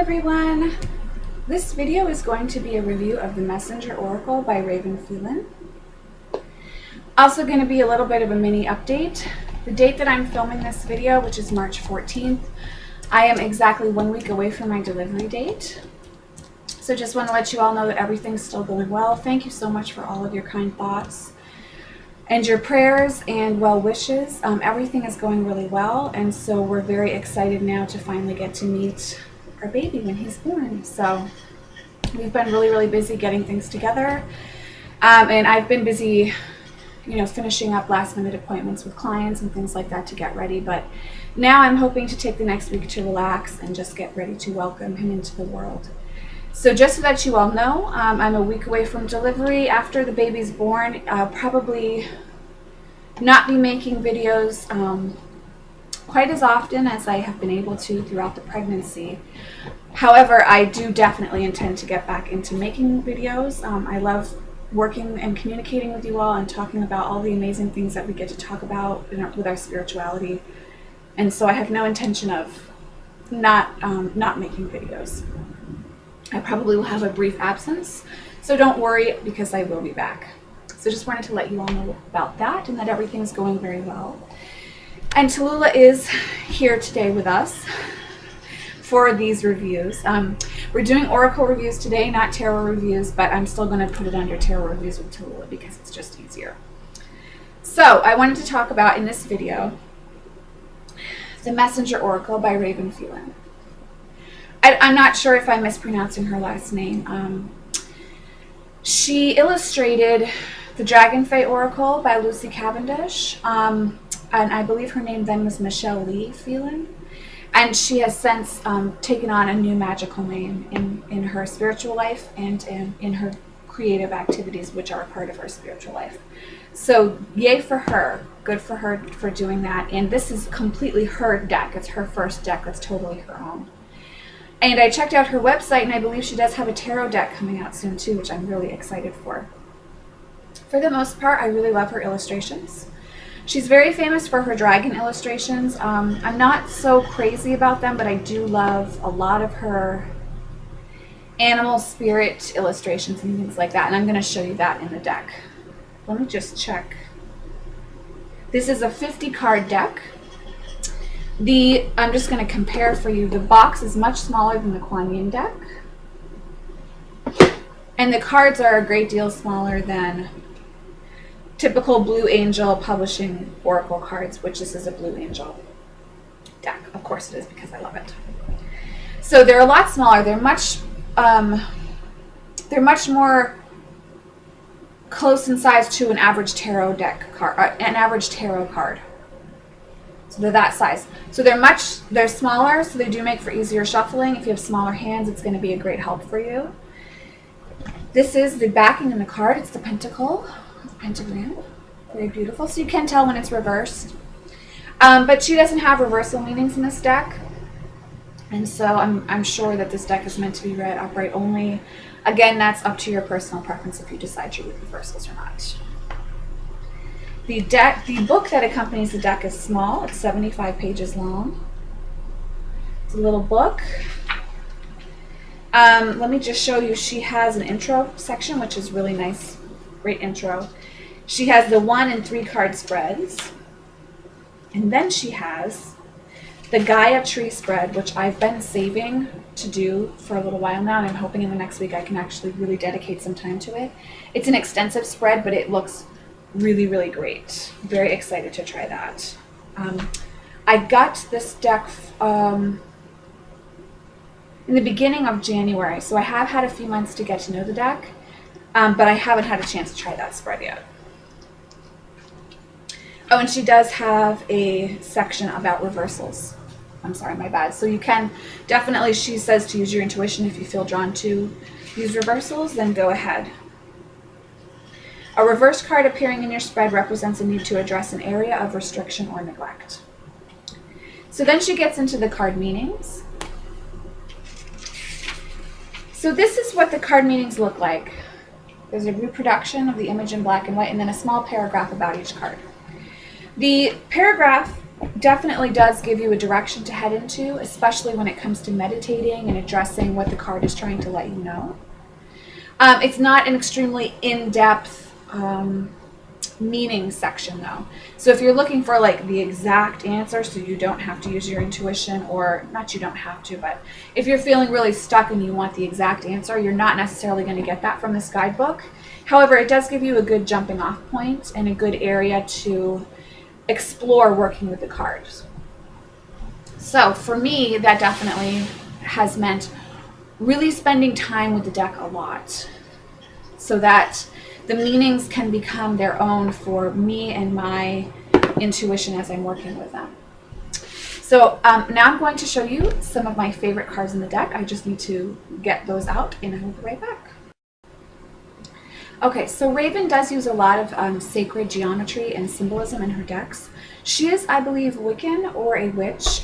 everyone! This video is going to be a review of the Messenger Oracle by Ravynne Phelan. Also going to be a little bit of a mini update. The date that I'm filming this video, which is March 14th, I am exactly 1 week away from my delivery date. So just want to let you all know that everything's still going well. Thank you so much for all of your kind thoughts and your prayers and well wishes. Everything is going really well, and so we're very excited now to finally get to meet our baby when he's born. So we've been really busy getting things together, and I've been busy, finishing up last minute appointments with clients and things like that to get ready. But now I'm hoping to take the next week to relax and just get ready to welcome him into the world. So just so that you all know, I'm a week away from delivery. After the baby's born, I'll probably not be making videos quite as often as I have been able to throughout the pregnancy. However, I do definitely intend to get back into making videos. I love working and communicating with you all and talking about all the amazing things that we get to talk about with our spirituality. And so I have no intention of not making videos. I probably will have a brief absence, so don't worry, because I will be back. So just wanted to let you all know about that and that everything's going very well. And Talula is here today with us for these reviews. We're doing Oracle reviews today, not tarot reviews, but I'm still going to put it under tarot reviews with Talula because it's just easier. So I wanted to talk about in this video the Messenger Oracle by Ravynne Phelan. I'm not sure if I'm mispronouncing her last name. She illustrated the Dragonfey Oracle by Lucy Cavendish, and I believe her name then was Michelle Lee Phelan, and she has since taken on a new magical name in her spiritual life and in her creative activities, which are a part of her spiritual life. So yay for her, good for her for doing that. And this is completely her deck. It's her first deck that's totally her own. And I checked out her website, and I believe she does have a tarot deck coming out soon too, which I'm really excited for. For the most part, I really love her illustrations. She's very famous for her dragon illustrations. I'm not so crazy about them, but I do love a lot of her animal spirit illustrations and things like that. And I'm going to show you that in the deck. Let me just check. This is a 50 card deck. I'm just going to compare for you. The box is much smaller than the Kuan Yin deck, and the cards are a great deal smaller than typical Blue Angel Publishing Oracle cards, which this is a Blue Angel deck. Of course it is, because I love it. So they're a lot smaller. They're much more close in size to an average tarot deck card, an average tarot card. So they're that size. So they're smaller, so they do make for easier shuffling. If you have smaller hands, it's going to be a great help for you. This is the backing in the card. It's the pentacle, the pentagram. Very beautiful. So you can tell when it's reversed. But she doesn't have reversal meanings in this deck. And so I'm sure that this deck is meant to be read upright only. Again, that's up to your personal preference if you decide you read reversals or not. The book that accompanies the deck is small. It's 75 pages long. It's a little book. Let me just show you. She has an intro section, which is really nice. Great intro. She has the 1 and 3 card spreads. And then she has the Gaia tree spread, which I've been saving to do for a little while now, and I'm hoping in the next week I can actually really dedicate some time to it. It's an extensive spread, but it looks really great. Very excited to try that. I got this deck in the beginning of January, so I have had a few months to get to know the deck, but I haven't had a chance to try that spread yet. Oh, and she does have a section about reversals. I'm sorry, my bad. So you can definitely, she says to use your intuition. If you feel drawn to use reversals, then go ahead. A reverse card appearing in your spread represents a need to address an area of restriction or neglect. So then she gets into the card meanings. So this is what the card meanings look like. There's a reproduction of the image in black and white, and then a small paragraph about each card. The paragraph definitely does give you a direction to head into, especially when it comes to meditating and addressing what the card is trying to let you know. It's not an extremely in-depth meaning section though. So if you're looking for like the exact answer so you don't have to use your intuition, or not you don't have to, but if you're feeling really stuck and you want the exact answer, you're not necessarily going to get that from this guidebook. However, it does give you a good jumping off point and a good area to explore working with the cards. So for me, that definitely has meant really spending time with the deck a lot so that the meanings can become their own for me and my intuition as I'm working with them. So now I'm going to show you some of my favorite cards in the deck. I just need to get those out and I will be right back. Okay, so Ravynne does use a lot of sacred geometry and symbolism in her decks. She is, I believe, Wiccan or a witch.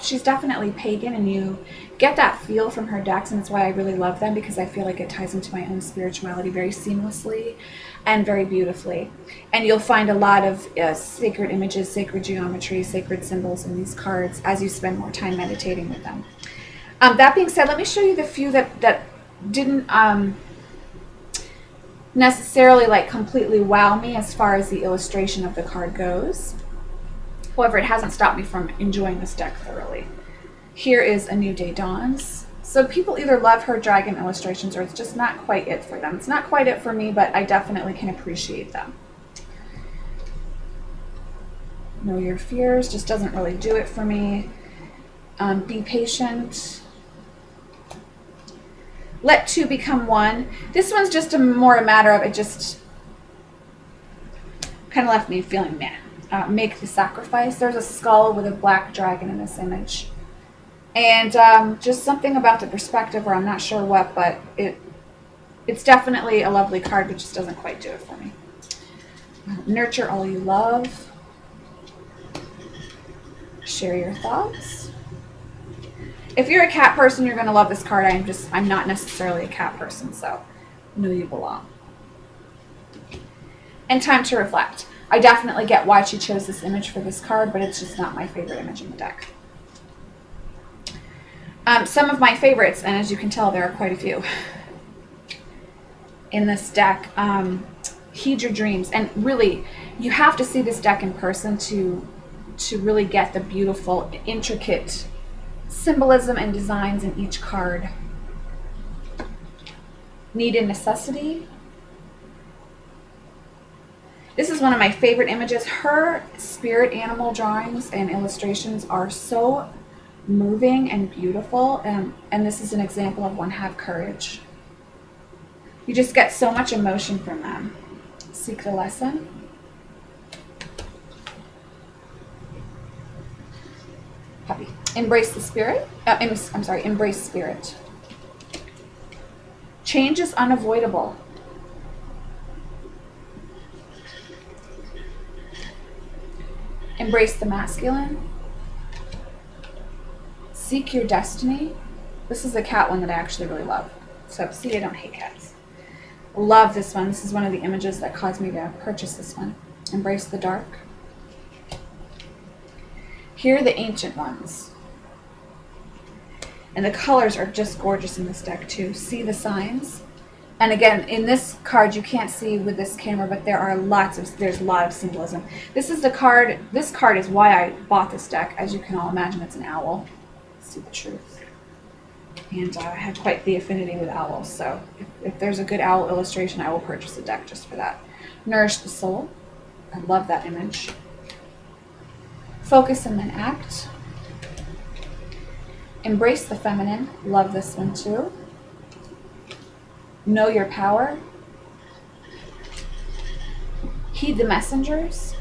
She's definitely pagan, and you get that feel from her decks, and that's why I really love them, because I feel like it ties into my own spirituality very seamlessly and very beautifully. And you'll find a lot of sacred images, sacred geometry, sacred symbols in these cards as you spend more time meditating with them. That being said, let me show you the few that didn't necessarily like completely wow me as far as the illustration of the card goes. However, it hasn't stopped me from enjoying this deck thoroughly. Here is A New Day Dawns. So people either love her dragon illustrations or it's just not quite it for them. It's not quite it for me, but I definitely can appreciate them. Know Your Fears just doesn't really do it for me. Be Patient. Let Two Become One. This one's just more a matter of, it just kind of left me feeling meh. Make the Sacrifice. There's a skull with a black dragon in this image. And just something about the perspective, or I'm not sure what, but it's definitely a lovely card, but just doesn't quite do it for me. Nurture All You Love. Share Your Thoughts. If you're a cat person, you're going to love this card. I'm not necessarily a cat person, so Know You Belong. And Time to Reflect. I definitely get why she chose this image for this card, but it's just not my favorite image in the deck. Some of my favorites, and as you can tell, there are quite a few in this deck. Heed Your Dreams. And really, you have to see this deck in person to really get the beautiful, intricate symbolism and designs in each card. Need and Necessity. This is one of my favorite images. Her spirit animal drawings and illustrations are so moving and beautiful, and this is an example of one. Have Courage. You just get so much emotion from them. Seek the Lesson. Happy. Embrace the Spirit. I'm sorry, Embrace Spirit. Change is Unavoidable. Embrace the Masculine. Seek Your Destiny. This is a cat one that I actually really love. So, see, I don't hate cats. Love this one. This is one of the images that caused me to purchase this one. Embrace the Dark. Here are the Ancient Ones. And the colors are just gorgeous in this deck too. See the Signs. And again, in this card, you can't see with this camera, but there's a lot of symbolism. This card is why I bought this deck. As you can all imagine, it's an owl. See the truth. And I have quite the affinity with owls, so if there's a good owl illustration, I will purchase a deck just for that. Nourish the Soul. I love that image. Focus and Then Act. Embrace the Feminine. Love this one too. Know Your Power. Heed the Messengers.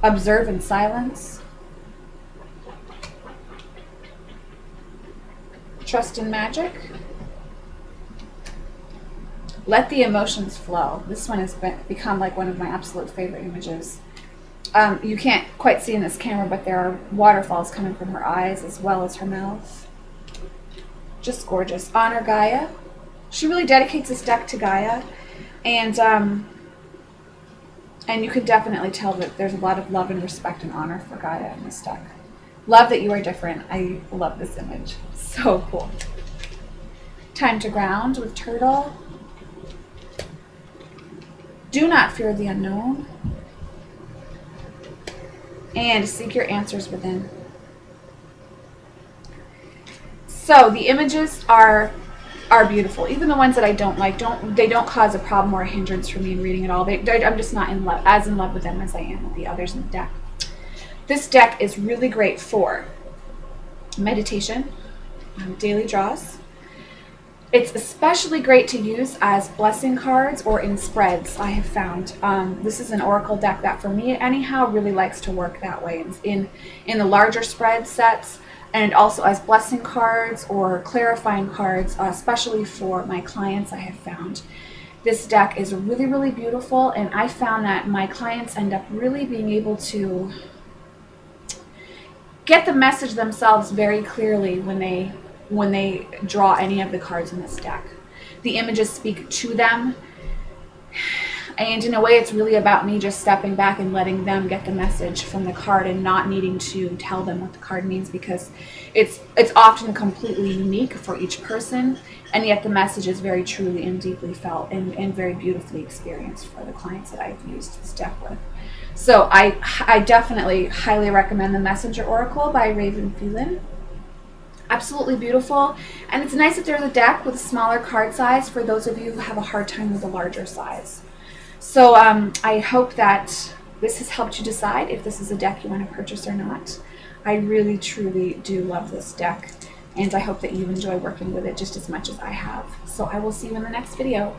Observe in Silence. Trust in Magic. Let the Emotions Flow. This one has become like one of my absolute favorite images. You can't quite see in this camera, but there are waterfalls coming from her eyes as well as her mouth. Just gorgeous. Honor Gaia. She really dedicates this deck to Gaia. And And you can definitely tell that there's a lot of love and respect and honor for Gaia in this deck. Love that you are different. I love this image. So cool. Time to ground with Turtle. Do not fear the unknown. And seek your answers within. So the images are beautiful. Even the ones that I don't like, they don't cause a problem or a hindrance for me in reading it all. I'm just not in love with them as I am with the others in the deck. This deck is really great for meditation, daily draws. It's especially great to use as blessing cards or in spreads, I have found. This is an oracle deck that, for me anyhow, really likes to work that way. In the larger spread sets, and also as blessing cards or clarifying cards, especially for my clients, I have found. This deck is really, really beautiful, and I found that my clients end up really being able to get the message themselves very clearly when they draw any of the cards in this deck. The images speak to them, and in a way it's really about me just stepping back and letting them get the message from the card and not needing to tell them what the card means, because it's often completely unique for each person, and yet the message is very truly and deeply felt and very beautifully experienced for the clients that I've used this deck with. So I definitely highly recommend the Messenger Oracle by Ravynne Phelan. Absolutely beautiful, and it's nice that there's a deck with a smaller card size for those of you who have a hard time with a larger size. So I hope that this has helped you decide if this is a deck you want to purchase or not. I really truly do love this deck, and I hope that you enjoy working with it just as much as I have. So I will see you in the next video.